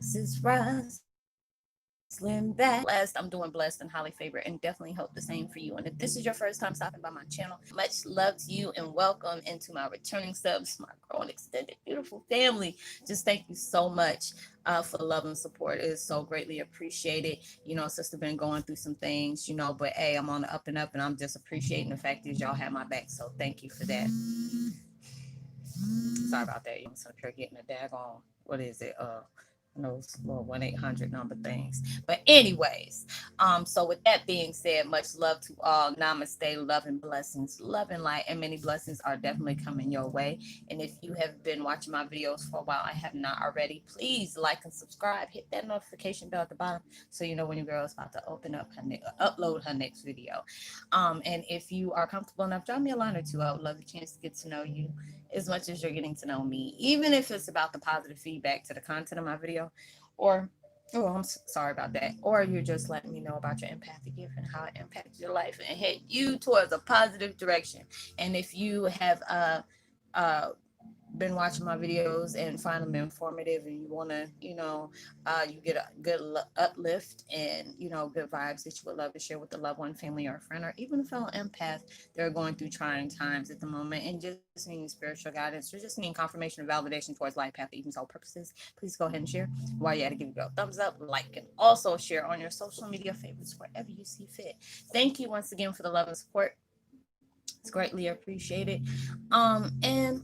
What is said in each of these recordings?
This is Roslynn back. Blessed. I'm doing blessed and highly favored, and definitely hope the same for you. And if this is your first time stopping by my channel, much love to you and welcome into my returning subs, my growing extended beautiful family. Just thank you so much for the love and support. It is so greatly appreciated. Sister been going through some things, but hey, I'm on the up and up, and I'm just appreciating the fact that y'all have my back. So thank you for that. Sorry about that. I'm sitting here getting a daggone, what is it? Those little 1-800 number things. But anyways, so with that being said, much love to all. Namaste, love and blessings, love and light, and many blessings are definitely coming your way. And if you have been watching my videos for a while, I have not already, please like and subscribe. Hit that notification bell at the bottom so you know when your girl is about to open up upload her next video. And if you are comfortable enough, drop me a line or two. I would love a chance to get to know you as much as you're getting to know me, even if it's about the positive feedback to the content of my video, or I'm sorry about that, or you're just letting me know about your empathic gift and how it impacts your life and hit you towards a positive direction. And if you have uh been watching my videos and find them informative, and you want to, you get a good uplift and, good vibes that you would love to share with a loved one, family, or a friend, or even a fellow empath that are going through trying times at the moment and just needing spiritual guidance, or just needing confirmation and validation towards life path, even soul purposes, please go ahead and share. While you're at it, give it a thumbs up, like, and also share on your social media favorites wherever you see fit. Thank you once again for the love and support. It's greatly appreciated. And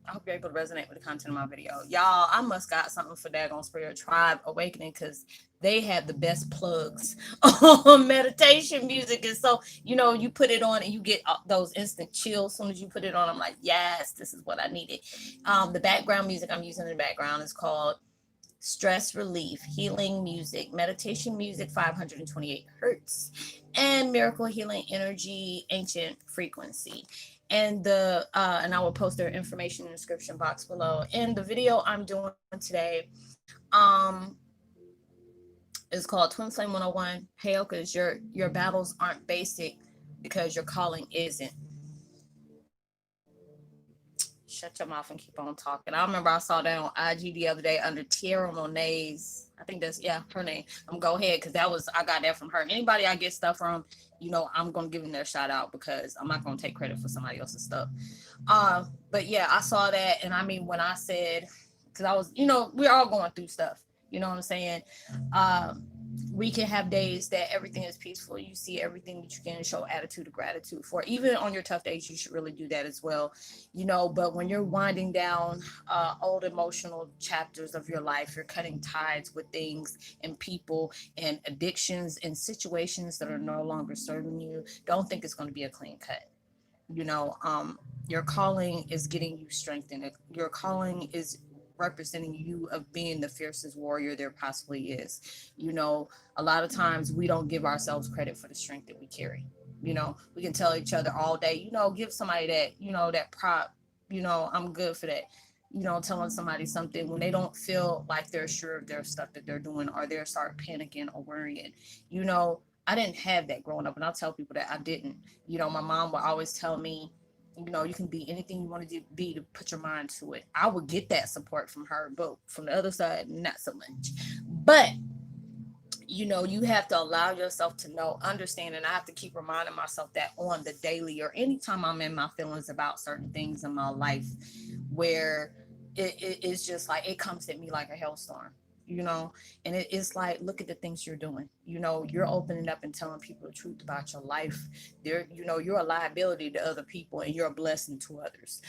I hope you're able to resonate with the content of my video. Y'all, I must got something for Daggone Spirit Tribe Awakening, because they have the best plugs on meditation music. And so, you put it on and you get those instant chills as soon as you put it on. I'm like, yes, this is what I needed. The background music I'm using in the background is called Stress Relief, Healing Music, Meditation Music, 528 Hertz, and Miracle Healing Energy, Ancient Frequency. And I will post their information in the description box below. And the video I'm doing today um is called Twin Flame 101. Heyokas, your battles aren't basic because your calling isn't. Shut your mouth and keep on talking. I remember I saw that on IG the other day under Tierra Monet's. I think that's, yeah, her name. I'm gonna go ahead because I got that from her. Anybody I get stuff from, I'm gonna give them their shout out, because I'm not gonna take credit for somebody else's stuff. But yeah, I saw that, and I mean, when I said, because I was, we're all going through stuff. You know what I'm saying? We can have days that everything is peaceful. You see everything that you can show attitude of gratitude for. Even on your tough days, you should really do that as well. But when you're winding down old emotional chapters of your life, you're cutting ties with things and people and addictions and situations that are no longer serving you. Don't think it's going to be a clean cut. you know your calling is getting you strengthened. Your calling is representing you of being the fiercest warrior there possibly is. A lot of times we don't give ourselves credit for the strength that we carry. We can tell each other all day, give somebody that, that prop, I'm good for that. Telling somebody something when they don't feel like they're sure of their stuff that they're doing, or they start panicking or worrying. I didn't have that growing up, and I'll tell people that I didn't. My mom would always tell me, you can be anything you want to be, to put your mind to it. I would get that support from her, but from the other side, not so much. But you have to allow yourself to know, understand, and I have to keep reminding myself that on the daily, or anytime I'm in my feelings about certain things in my life, where it's just like it comes at me like a hailstorm. And it's like, look at the things you're doing. You're opening up and telling people the truth about your life. You're a liability to other people, and you're a blessing to others.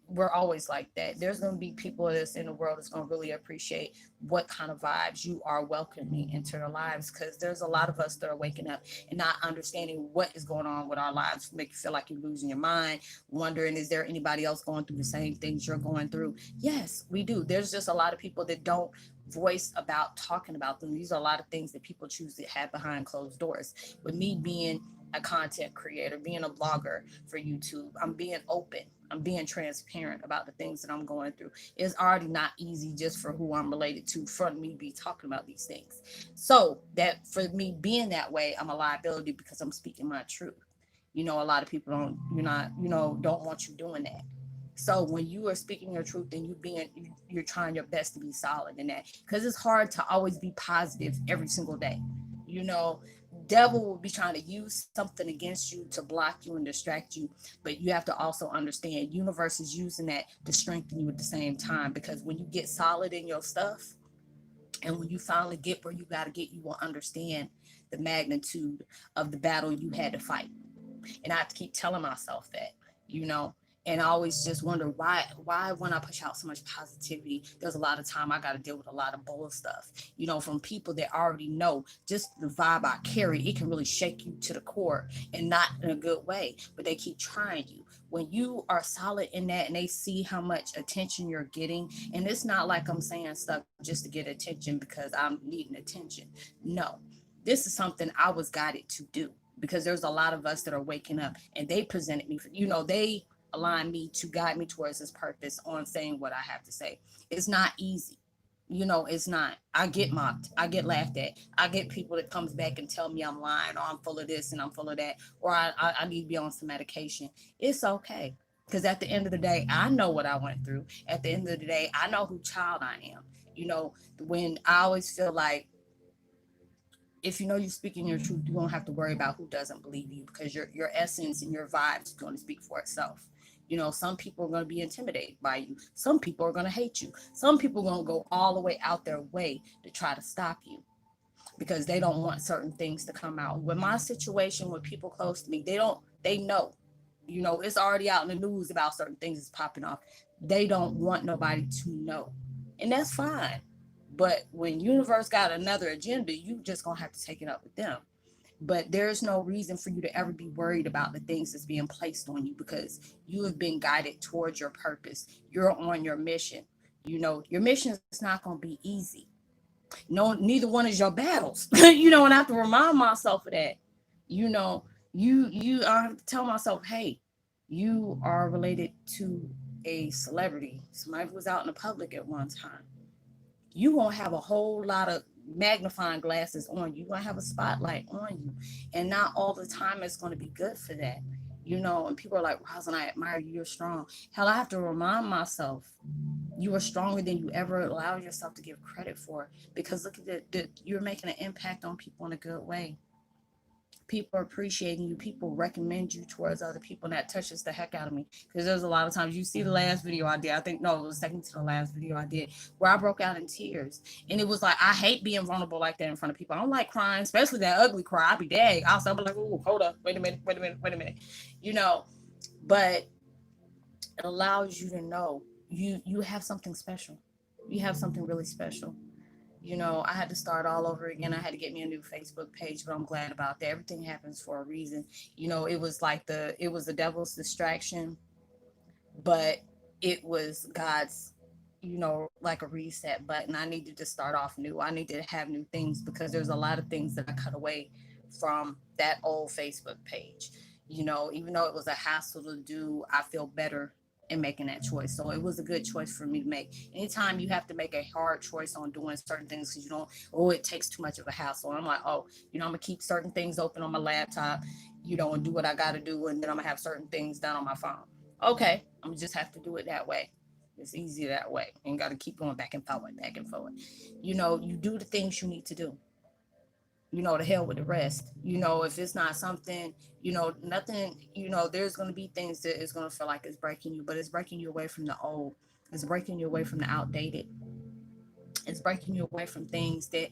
We're always like that. There's going to be people that's in the world that's going to really appreciate what kind of vibes you are welcoming into their lives, because there's a lot of us that are waking up and not understanding what is going on with our lives. Make you feel like you're losing your mind, wondering, is there anybody else going through the same things you're going through? Yes, we do. There's just a lot of people that don't voice about talking about them. These are a lot of things that people choose to have behind closed doors. With me being a content creator, being a blogger for YouTube, I'm being open, I'm being transparent about the things that I'm going through. It's already not easy just for who I'm related to, for me to be talking about these things. So that, for me being that way, I'm a liability because I'm speaking my truth. A lot of people don't want you doing that. So when you are speaking your truth and you're trying your best to be solid in that, because it's hard to always be positive every single day. You know, devil will be trying to use something against you to block you and distract you, but you have to also understand universe is using that to strengthen you at the same time. Because when you get solid in your stuff, and when you finally get where you got to get, you will understand the magnitude of the battle you had to fight. And I have to keep telling myself that, you know. And I always just wonder why when I push out so much positivity, there's a lot of time I got to deal with a lot of bull stuff, you know, from people that already know just the vibe I carry. It can really shake you to the core, and not in a good way, but they keep trying you. When you are solid in that and they see how much attention you're getting, and it's not like I'm saying stuff just to get attention because I'm needing attention. No, this is something I was guided to do, because there's a lot of us that are waking up and they presented me for, you know, they align me to guide me towards this purpose on saying what I have to say. It's not easy. You know, it's not. I get mocked. I get laughed at. I get people that comes back and tell me I'm lying, or I'm full of this and I'm full of that, or I need to be on some medication. It's okay. Because at the end of the day, I know what I went through. At the end of the day, I know who child I am. You know, when I always feel like if you know you're speaking your truth, you won't have to worry about who doesn't believe you, because your essence and your vibes is going to speak for itself. You know, some people are going to be intimidated by you. Some people are going to hate you. Some people are going to go all the way out their way to try to stop you because they don't want certain things to come out. With my situation with people close to me, they know. You know, it's already out in the news about certain things that's popping off. They don't want nobody to know. And that's fine. But when universe got another agenda, you just gonna have to take it up with them. But there's no reason for you to ever be worried about the things that's being placed on you, because you have been guided towards your purpose. You're on your mission. You know, your mission is not gonna be easy. No, neither one is your battles. You know, and I have to remind myself of that. You know, I have to tell myself, hey, you are related to a celebrity. Somebody was out in the public at one time. You won't have a whole lot of magnifying glasses on you. You're gonna have a spotlight on you. And not all the time it's gonna be good for that. You know, and people are like, Roslynn, I admire you, you're strong. Hell, I have to remind myself you are stronger than you ever allow yourself to give credit for. Because look at you're making an impact on people in a good way. People are appreciating you. People recommend you towards other people, and that touches the heck out of me. Because there's a lot of times, you see the last video I did, I think, no, it was second to the last video I did, where I broke out in tears. And it was like, I hate being vulnerable like that in front of people. I don't like crying, especially that ugly cry. I'll be dang. I'll be like, oh, hold up, wait a minute, wait a minute, wait a minute. You know, but it allows you to know you have something special. You have something really special. You know, I had to start all over again. I had to get me a new Facebook page, but I'm glad about that. Everything happens for a reason. You know, it was the devil's distraction, but it was God's, you know, like a reset button. I needed to start off new. I needed to have new things, because there's a lot of things that I cut away from that old Facebook page. You know, even though it was a hassle to do, I feel better in making that choice. So it was a good choice for me to make. Anytime you have to make a hard choice on doing certain things because you don't, oh, it takes too much of a hassle. I'm like, oh, you know, I'm gonna keep certain things open on my laptop, you know, and do what I gotta do, and then I'm gonna have certain things done on my phone. Okay, I'm gonna just have to do it that way. It's easy that way. And got to keep going back and forward, back and forward. You know, you do the things you need to do. You know, to hell with the rest. You know, if it's not something, you know, nothing, you know, there's going to be things that is going to feel like it's breaking you, but it's breaking you away from the old. It's breaking you away from the outdated. It's breaking you away from things that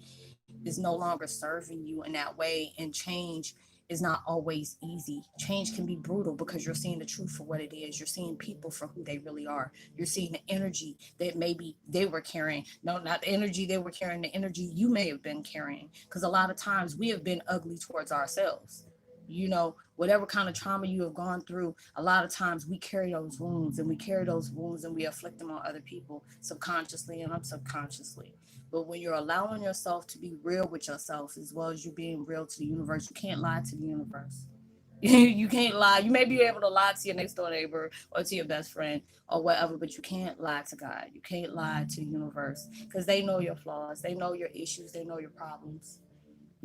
is no longer serving you in that way. And change is not always easy. Change can be brutal because you're seeing the truth for what it is. You're seeing people for who they really are. You're seeing the energy that maybe they were carrying. No, not the energy they were carrying, the energy you may have been carrying. Because a lot of times we have been ugly towards ourselves. You know, whatever kind of trauma you have gone through, a lot of times we carry those wounds, and we carry those wounds and we afflict them on other people subconsciously and subconsciously. But when you're allowing yourself to be real with yourself as well as you being real to the universe, you can't lie to the universe. You can't lie. You may be able to lie to your next door neighbor or to your best friend or whatever, but you can't lie to God. You can't lie to the universe, because they know your flaws, they know your issues, they know your problems.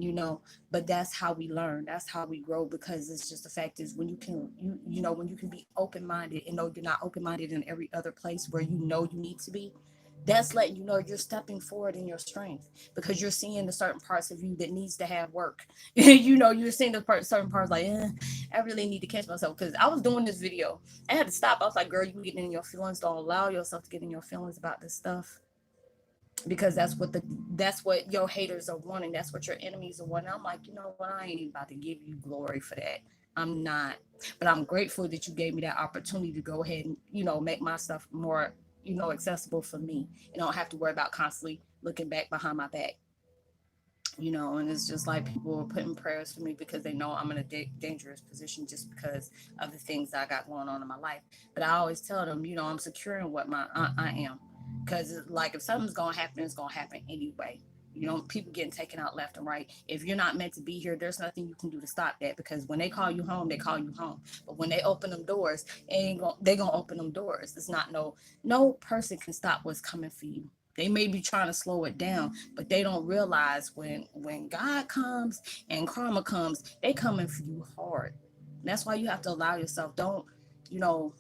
you know. But that's how we learn, that's how we grow, because it's just the fact is when you can you know when you can be open-minded and know you're not open-minded in every other place where you know you need to be, that's letting you know you're stepping forward in your strength, because you're seeing the certain parts of you that needs to have work. You know, you're seeing the certain parts like, I really need to catch myself, because I was doing this video, I had to stop. I was like, girl, you getting in your feelings, don't allow yourself to get in your feelings about this stuff, because that's what your haters are wanting, that's what your enemies are wanting. I'm like, you know what, I ain't even about to give you glory for that. I'm not. But I'm grateful that you gave me that opportunity to go ahead and, you know, make my stuff more, you know, accessible for me, and I don't have to worry about constantly looking back behind my back, you know. And it's just like people are putting prayers for me because they know I'm in a dangerous position just because of the things that I got going on in my life. But I always tell them, you know, I'm secure in what I am, because like if something's gonna happen, it's gonna happen anyway. You know, people getting taken out left and right. If you're not meant to be here, there's nothing you can do to stop that, because when they call you home, they call you home. But when they open them doors, they gonna open them doors. It's not no person can stop what's coming for you. They may be trying to slow it down, but they don't realize when God comes and karma comes, they coming for you hard. And that's why you have to allow yourself. Don't, you know,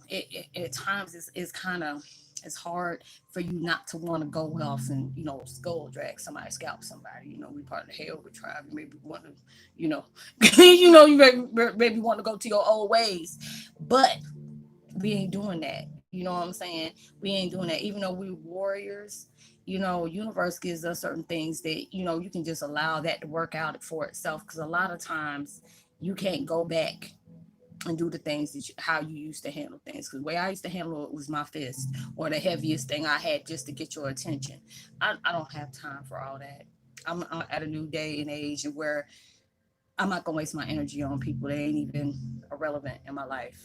at times it's kind of, it's hard for you not to want to go off and, you know, skull drag somebody, scalp somebody. You know, we part of the Heyokas tribe. You maybe want to, you know, you know, you maybe want to go to your old ways, but we ain't doing that. You know what I'm saying? We ain't doing that. Even though we warriors, you know, universe gives us certain things that, you know, you can just allow that to work out for itself. Because a lot of times you can't go back and do the things that how you used to handle things. Because the way I used to handle it was my fist or the heaviest thing I had just to get your attention. I don't have time for all that. I'm at a new day and age where I'm not gonna waste my energy on people that ain't even irrelevant in my life.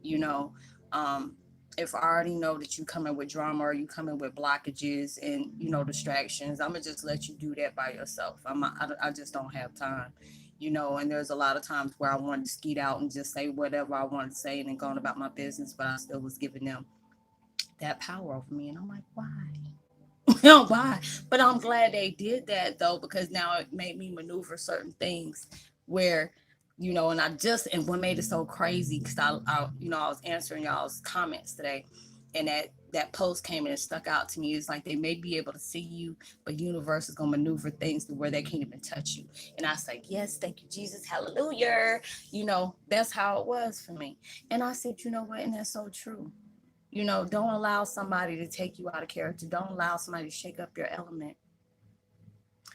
You know, um, if I already know that you coming with drama or you coming with blockages and, you know, distractions, I'm gonna just let you do that by yourself. I just don't have time. You know, and there's a lot of times where I wanted to skeet out and just say whatever I wanted to say and then going about my business, but I still was giving them that power over me, and I'm like, why? Why? But I'm glad they did that though, because now it made me maneuver certain things where, you know, and I just, and what made it so crazy, because you know, I was answering y'all's comments today, and that post came and it stuck out to me. It's like they may be able to see you, but universe is gonna maneuver things to where they can't even touch you. And I was like, yes, thank you, Jesus, hallelujah. You know, that's how it was for me. And I said, you know what, and that's so true. You know, don't allow somebody to take you out of character. Don't allow somebody to shake up your element,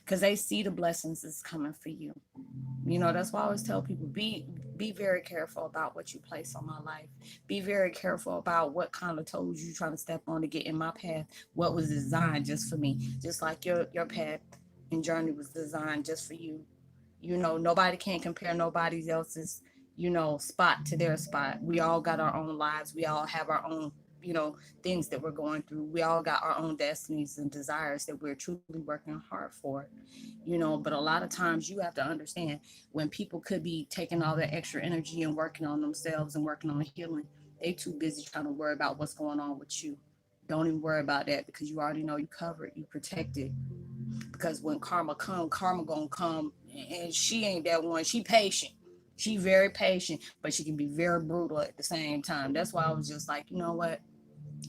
because they see the blessings that's coming for you. You know, that's why I always tell people, be very careful about what you place on my life. Be very careful about what kind of toes you trying to step on to get in my path. What was designed just for me, just like your path and journey was designed just for you. You know, nobody can compare nobody else's, you know, spot to their spot. We all got our own lives. We all have our own, you know, things that we're going through. We all got our own destinies and desires that we're truly working hard for, you know. But a lot of times you have to understand, when people could be taking all that extra energy and working on themselves and working on healing, they too busy trying to worry about what's going on with you. Don't even worry about that, because you already know you covered, you protected. Because when karma gonna come, and she ain't that one. She patient. She very patient, but she can be very brutal at the same time. That's why I was just like, you know what?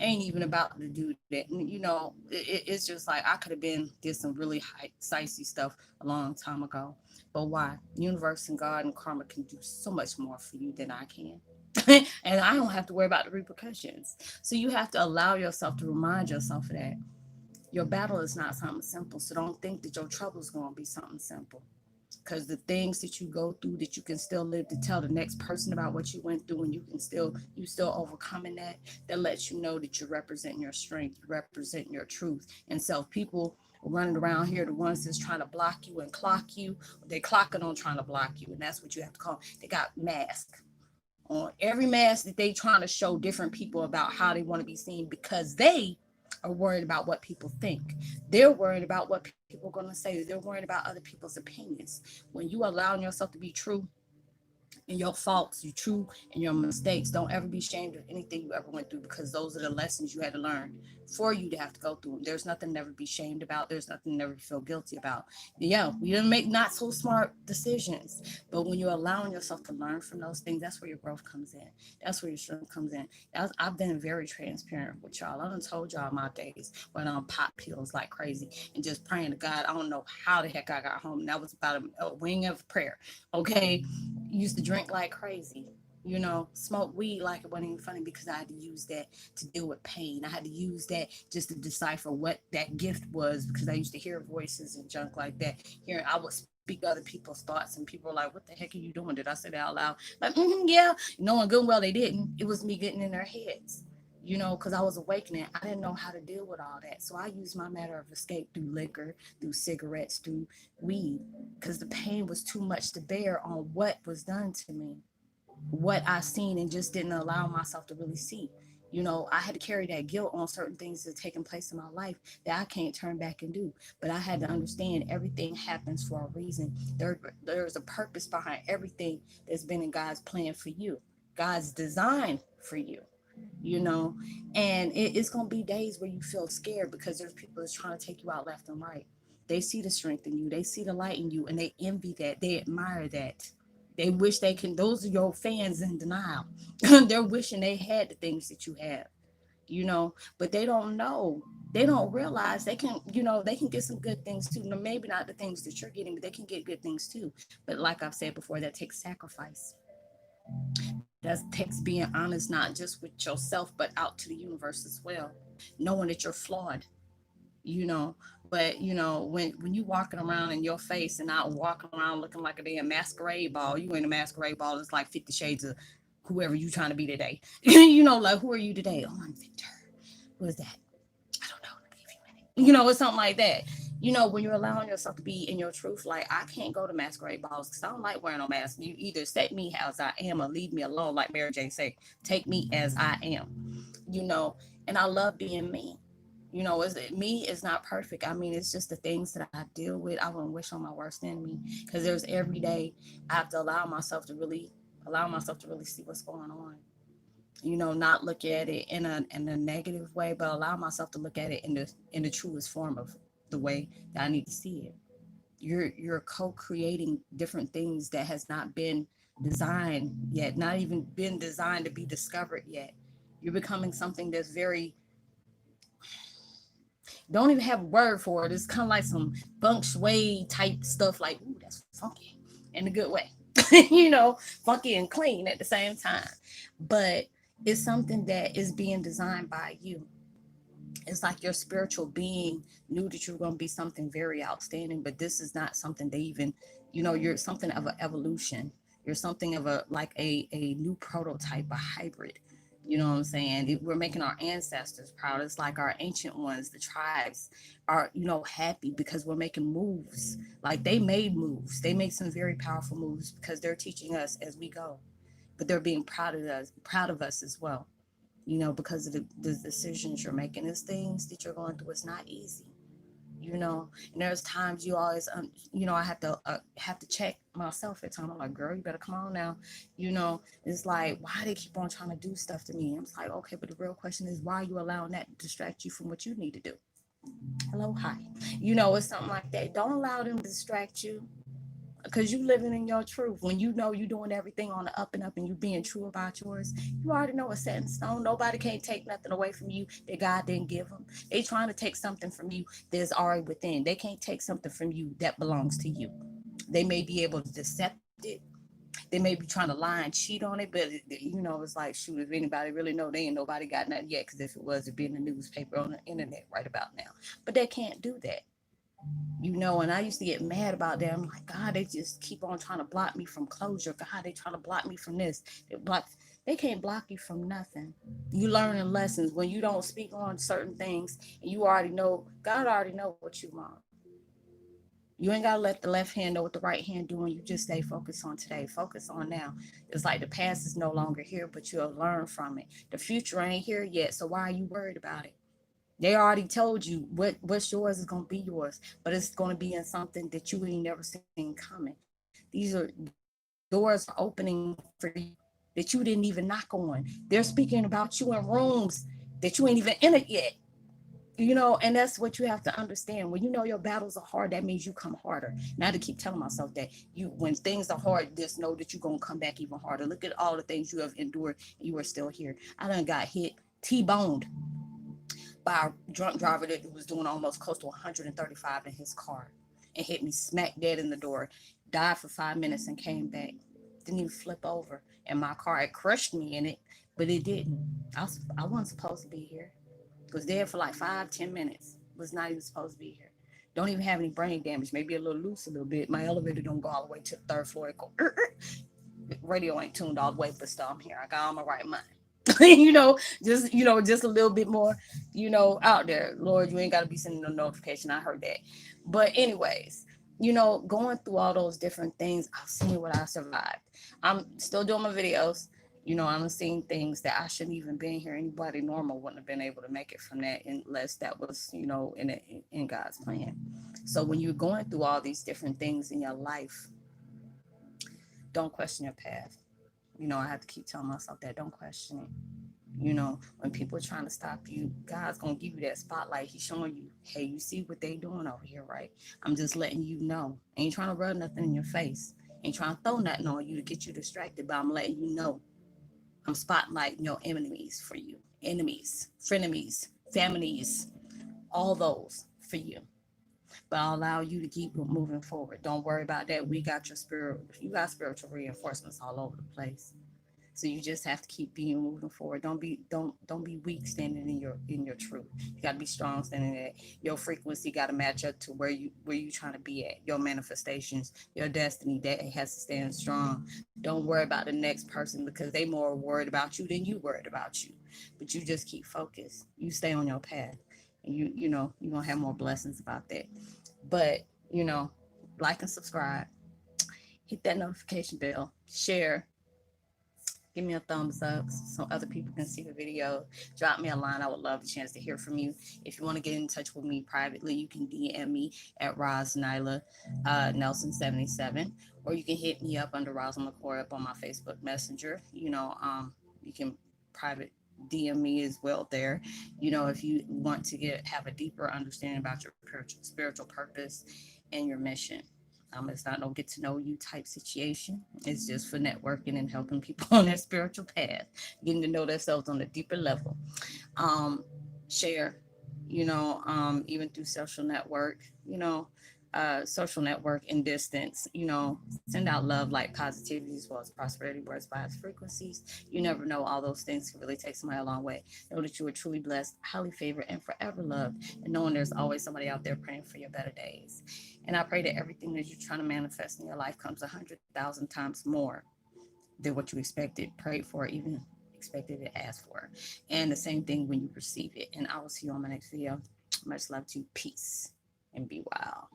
Ain't even about to do that. You know, it's just like I could have been did some really high, dicey stuff a long time ago. But why? Universe and God and karma can do so much more for you than I can. And I don't have to worry about the repercussions. So you have to allow yourself to remind yourself of that. Your battle is not something simple. So don't think that your trouble is going to be something simple. Because the things that you go through, that you can still live to tell the next person about what you went through, and you still overcoming that lets you know that you're representing your strength, you represent your truth. And so if people running around here, the ones that's trying to block you and clock you, they clocking on trying to block you. And that's what you have to call them. They got masks on every mask, that they trying to show different people about how they want to be seen, because they are worried about what people think. They're worried about what people are going to say. They're worried about other people's opinions. When you allowing yourself to be true in your faults, you true in your mistakes, don't ever be ashamed of anything you ever went through, because those are the lessons you had to learn for you to have to go through. There's nothing to never be shamed about. There's nothing to never feel guilty about. Yeah, we didn't make not so smart decisions, but when you're allowing yourself to learn from those things, that's where your growth comes in. That's where your strength comes in. I've been very transparent with y'all. I done told y'all my days when I'm pop pills like crazy and just praying to God. I don't know how the heck I got home. And that was about a wing of prayer. Okay, used to drink like crazy, smoke weed like it wasn't even funny because I had to use that to deal with pain. I had to use that just to decipher what that gift was because I used to hear voices and junk like that. Here, I would speak other people's thoughts, and people were like, "What the heck are you doing?" Did I say that out loud? Like, yeah, knowing good and well they didn't. It was me getting in their heads. Because I was awakening. I didn't know how to deal with all that. So I used my matter of escape through liquor, through cigarettes, through weed, because the pain was too much to bear on what was done to me, what I seen and just didn't allow myself to really see. I had to carry that guilt on certain things that are taking place in my life that I can't turn back and do. But I had to understand everything happens for a reason. There's a purpose behind everything that's been in God's plan for you, God's design for you. you know and it's going to be days where you feel scared because there's people that's trying to take you out left and right. They see the strength in you, they see the light in you, and they envy that, they admire that. They wish they can, those are your fans in denial. They're wishing they had the things that you have, but they don't know, they don't realize they can, they can get some good things too. No, maybe not the things that you're getting, but they can get good things too. But like I've said before, that takes sacrifice. That takes being honest, not just with yourself, but out to the universe as well. Knowing that you're flawed, you know. But when you walking around in your face and not walking around looking like a damn masquerade ball, you ain't a masquerade ball. It's like 50 Shades of whoever you trying to be today. Like who are you today? Oh, I'm Victor. Who is that? I don't know. Give you a minute. It's something like that. When you're allowing yourself to be in your truth, like I can't go to masquerade balls because I don't like wearing no mask. You either set me as I am or leave me alone, like Mary J. say, take me as I am. You know, and I love being me. Is it me is not perfect. I mean, it's just the things that I deal with. I wouldn't wish on my worst enemy because there's every day I have to allow myself to really see what's going on. Not look at it in a negative way, but allow myself to look at it in the truest form of the way that I need to see it. You're co-creating different things that has not been designed yet, not even been designed to be discovered yet. You're becoming something that's very, don't even have a word for it. It's kind of like some feng shui type stuff, like, ooh, that's funky in a good way. Funky and clean at the same time. But it's something that is being designed by you. It's like your spiritual being knew that you were going to be something very outstanding, but this is not something they even, you're something of an evolution. You're something of a new prototype, a hybrid. You know what I'm saying? We're making our ancestors proud. It's like our ancient ones, the tribes are, happy because we're making moves. Like they made moves. They made some very powerful moves because they're teaching us as we go. But they're being proud of us as well, because of the decisions you're making. There's things that you're going through. It's not easy, and there's times you always, I have to check myself at times. I'm like, girl, you better come on now. It's like, why they keep on trying to do stuff to me? I'm like, okay, but the real question is, why are you allowing that to distract you from what you need to do? Hello, hi. It's something like that. Don't allow them to distract you because you living in your truth. When you know you doing everything on the up and up and you being true about yours, you already know it's set in stone. Nobody can't take nothing away from you that God didn't give them. They trying to take something from you that's already within. They can't take something from you that belongs to you. They may be able to decept it. They may be trying to lie and cheat on it, but it's like, shoot, if anybody really know, they ain't nobody got nothing yet, because if it was, it'd be in the newspaper on the internet right about now. But they can't do that. And I used to get mad about that. I'm like, God, they just keep on trying to block me from closure. God, they trying to block me from this. They can't block you from nothing. You learning lessons when you don't speak on certain things, and you already know, God already know what you want. You ain't gotta let the left hand know what the right hand doing. You just stay focused on today. Focus on now. It's like the past is no longer here, but you'll learn from it. The future ain't here yet, so why are you worried about it? They already told you what's yours is gonna be yours, but it's gonna be in something that you ain't never seen coming. These are doors are opening for you that you didn't even knock on. They're speaking about you in rooms that you ain't even in it yet. And that's what you have to understand. When you know your battles are hard, that means you come harder. Now to keep telling myself that when things are hard, just know that you're gonna come back even harder. Look at all the things you have endured, and you are still here. I done got hit, T-boned by a drunk driver that was doing almost close to 135 in his car, and hit me smack dead in the door. Died for 5 minutes and came back. Didn't even flip over, and my car, it crushed me in it, but it didn't. I wasn't supposed to be here. Was there for like 5-10 minutes. Was not even supposed to be here. Don't even have any brain damage. Maybe a little loose a little bit. My elevator don't go all the way to the third floor. It go, radio ain't tuned all the way, but still I'm here. I got all my right mind. Just a little bit more, out there. Lord, you ain't got to be sending no notification. I heard that. But anyways, going through all those different things, I've seen what I survived. I'm still doing my videos. I'm seeing things that I shouldn't even been here. Anybody normal wouldn't have been able to make it from that unless that was, in God's plan. So when you're going through all these different things in your life, don't question your path. I have to keep telling myself that. Don't question it. When people are trying to stop you, God's going to give you that spotlight. He's showing you, hey, you see what they doing over here, right? I'm just letting you know. Ain't trying to rub nothing in your face. Ain't trying to throw nothing on you to get you distracted, but I'm letting you know. I'm spotlighting your enemies for you. Enemies, frenemies, families, all those for you. But I'll allow you to keep moving forward. Don't worry about that. We got your spirit. You got spiritual reinforcements all over the place. So you just have to keep being moving forward. Don't be weak standing in your truth. You got to be strong standing there. Your frequency got to match up to where you trying to be at. Your manifestations, your destiny, that has to stand strong. Don't worry about the next person because they more worried about you than you worried about you. But you just keep focused. You stay on your path, and you're gonna have more blessings about that. But like and subscribe, hit that notification bell, share. Give me a thumbs up so other people can see the video. Drop me a line. I would love the chance to hear from you. If you want to get in touch with me privately, you can DM me at Roslynn Nelson 77, or you can hit me up under Roslynn Mckoy up on my Facebook Messenger. You can private DM me as well there. If you want to have a deeper understanding about your spiritual purpose and your mission. It's not no get to know you type situation. It's just for networking and helping people on their spiritual path, getting to know themselves on a deeper level. Share, even through social network and distance, send out love, like positivity, as well as prosperity, words, vibes, frequencies. You never know. All those things can really take somebody a long way. Know that you are truly blessed, highly favored, and forever loved, and knowing there's always somebody out there praying for your better days. And I pray that everything that you're trying to manifest in your life comes 100,000 times more than what you expected, prayed for, even expected to ask for. And the same thing when you receive it. And I will see you on my next video. Much love to you. Peace and be wild.